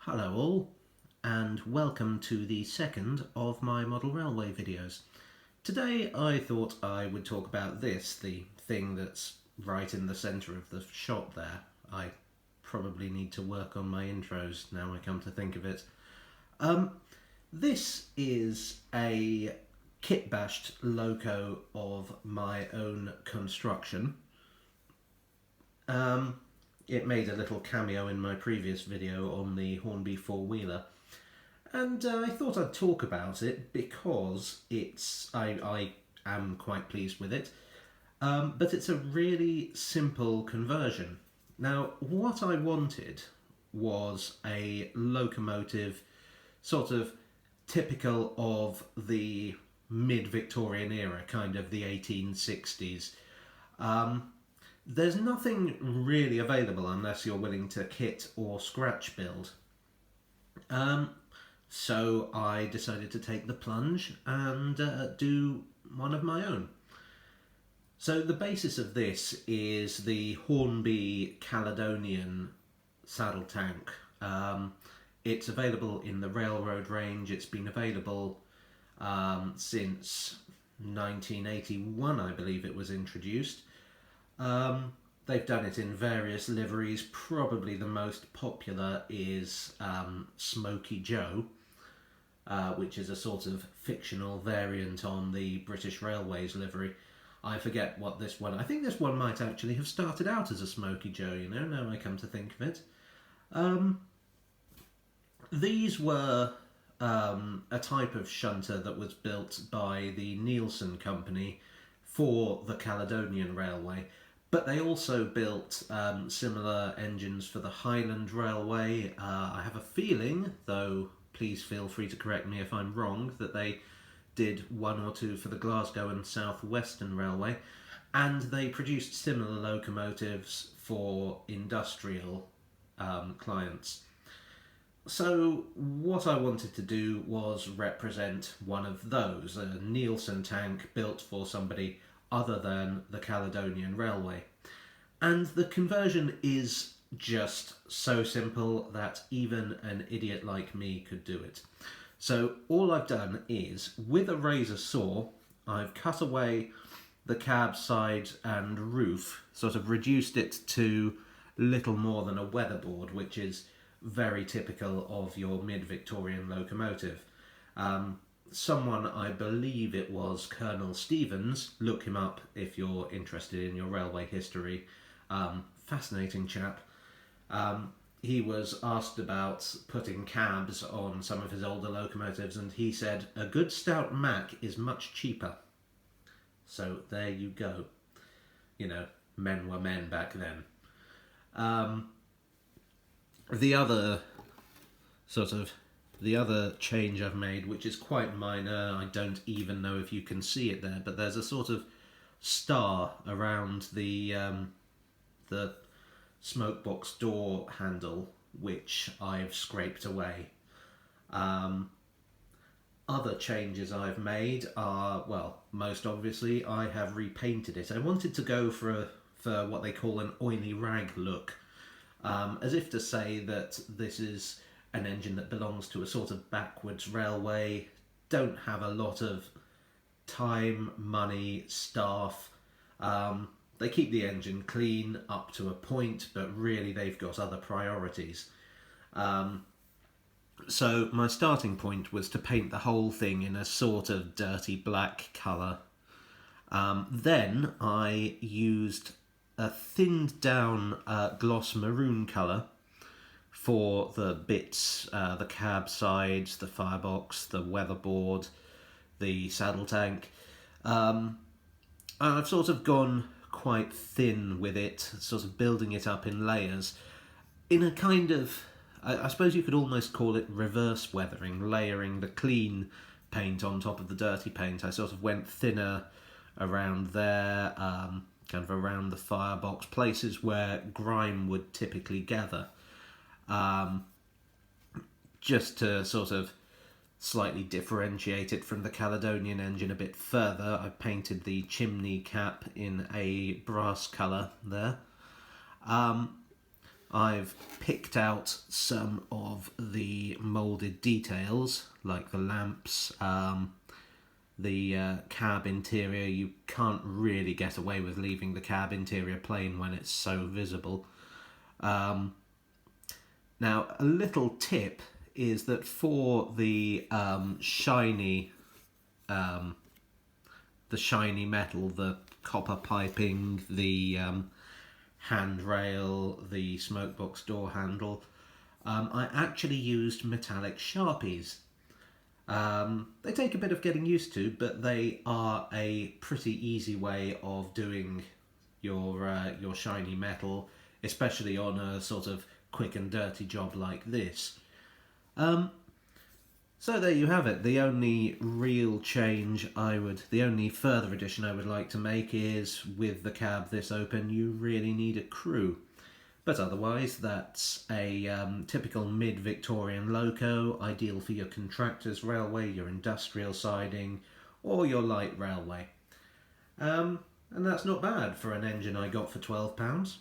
Hello all, and welcome to the second of my model railway videos. Today I thought I would talk about this, the thing that's right in the centre of the shot there. I probably need to work on my intros now I come to think of it. This is a kit-bashed loco of my own construction. It made a little cameo in my previous video on the Hornby four-wheeler, and I thought I'd talk about it because I am quite pleased with it, but it's a really simple conversion. Now, what I wanted was a locomotive sort of typical of the mid-Victorian era, kind of the 1860s. There's nothing really available unless you're willing to kit or scratch build. So I decided to take the plunge and do one of my own. So the basis of this is the Hornby Caledonian saddle tank. It's available in the railroad range. It's been available since 1981, I believe it was introduced. They've done it in various liveries. Probably the most popular is Smokey Joe, which is a sort of fictional variant on the British Railways livery. I forget what this one... I think this one might actually have started out as a Smokey Joe, you know, now I come to think of it. These were a type of shunter that was built by the Nielsen Company for the Caledonian Railway, but they also built similar engines for the Highland Railway. I have a feeling, though please feel free to correct me if I'm wrong, that they did one or two for the Glasgow and South Western Railway, and they produced similar locomotives for industrial clients. So what I wanted to do was represent one of those, a Nielsen tank built for somebody other than the Caledonian Railway. And the conversion is just so simple that even an idiot like me could do it. So all I've done is, with a razor saw, I've cut away the cab side and roof, sort of reduced it to little more than a weatherboard, which is very typical of your mid-Victorian locomotive. Someone, I believe it was Colonel Stevens, look him up if you're interested in your railway history, fascinating chap. He was asked about putting cabs on some of his older locomotives, and he said, a good stout Mac is much cheaper. So there you go. You know, men were men back then. The other change I've made, which is quite minor, I don't even know if you can see it there, but there's a sort of star around the smoke box door handle, which I've scraped away. Other changes I've made are, well, most obviously I have repainted it. I wanted to go for what they call an oily rag look, as if to say that this is an engine that belongs to a sort of backwards railway, don't have a lot of time, money, staff. They keep the engine clean up to a point, but really they've got other priorities. So my starting point was to paint the whole thing in a sort of dirty black colour. Then I used a thinned down gloss maroon colour for the bits, the cab sides, the firebox, the weatherboard, the saddle tank. I've sort of gone quite thin with it, sort of building it up in layers, in a kind of, I suppose you could almost call it reverse weathering, layering the clean paint on top of the dirty paint. I sort of went thinner around there, kind of around the firebox, places where grime would typically gather. Just to sort of slightly differentiate it from the Caledonian engine a bit further, I painted the chimney cap in a brass colour there. I've picked out some of the moulded details, like the lamps, the cab interior. You can't really get away with leaving the cab interior plain when it's so visible. Now, a little tip is that for the shiny metal, the copper piping, the handrail, the smokebox door handle, I actually used metallic Sharpies. They take a bit of getting used to, but they are a pretty easy way of doing your shiny metal, especially on a sort of quick and dirty job like this. So there you have it. The only real the only further addition I would like to make is, with the cab this open, you really need a crew. But otherwise, that's a typical mid-Victorian loco, ideal for your contractor's railway, your industrial siding, or your light railway. And that's not bad for an engine I got for £12.